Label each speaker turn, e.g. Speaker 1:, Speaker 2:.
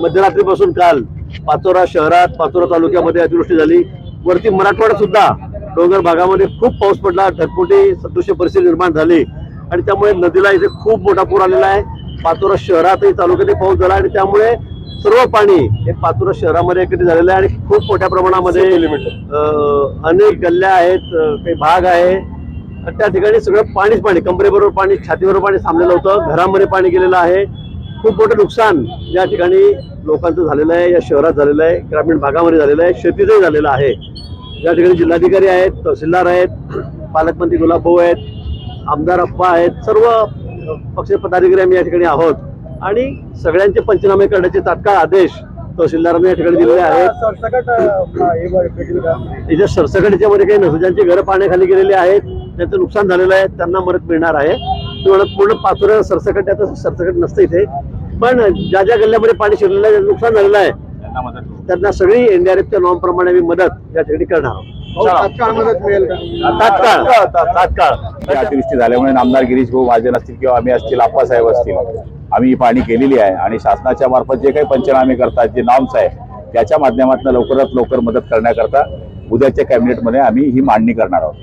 Speaker 1: मध्यरात्रीपासून काल पाचोरा शहरात, पाचोरा तालुक्यामध्ये अतिवृष्टी झाली। वरती मराठवाड्यात सुद्धा डोंगर भागामध्ये खूप पाऊस पडला, ढगफुटी सदृश्य परिस्थिती निर्माण झाली आणि त्यामुळे नदीला इथे खूप मोठा पूर आलेला आहे। पाचोरा शहरातही तालुक्यातही पाऊस झाला आणि त्यामुळे सर्व पाणी हे पाचोरा शहरामध्ये एकत्रित झालेलं आहे आणि खूप मोठ्या प्रमाणामध्ये अनेक गल्ल्या आहेत, काही भाग आहे, त्या ठिकाणी सगळं पाणीच पाणी, कमरेबरोबर पाणी, छातीबरोबर पाणी थांबलेलं होतं, घरामध्ये पाणी गेलेलं आहे। खूप मोठं नुकसान या ठिकाणी लोकांचं झालेलं आहे, या शहरात झालेलं आहे, ग्रामीण भागामध्ये झालेलं आहे, शेतीचंही झालेलं आहे। या ठिकाणी जिल्हाधिकारी आहेत, तहसीलदार आहेत, पालकमंत्री गुलाबभाऊ आहेत, आमदार अप्पा आहेत, सर्व पक्ष पदाधिकारी आम्ही या ठिकाणी आहोत आणि सगळ्यांचे पंचनामे करण्याचे तात्काळ आदेश तहसीलदारांनी या ठिकाणी दिलेले आहेत। इथे सरसकटच्या मध्ये काही नसतं, ज्यांची घरं पाण्याखाली गेलेली आहेत, त्यांचं नुकसान झालेलं आहे, त्यांना मदत मिळणार आहे। पूर्ण पाचोऱ्याला सरसकट, त्याचं सरसकट नसतं इथे, पण ज्या ज्या गल्ल्यामध्ये पाणी शिरलेलं आहे, नुकसान झालेलं आहे, त्यांना सगळी एनडीआरएफच्या नॉर्म प्रमाणे आम्ही मदत या ठिकाणी करणार आहोत।
Speaker 2: तात्काळ मदत मिळेल का?
Speaker 1: तात्काळ
Speaker 3: अतिवृष्टी झाल्यामुळे आमदार गिरीश भाऊ महाजन असतील किंवा आम्ही असतील, आप्पासाहेब असतील, आम्ही ही पाहणी केलेली आहे आणि शासनाच्या मार्फत जे काही पंचनामे करतात, जे नॉर्म्स आहे, त्याच्या माध्यमातून लवकरात लवकर मदत करण्याकरता उद्याच्या कॅबिनेटमध्ये आम्ही ही मांडणी करणार आहोत।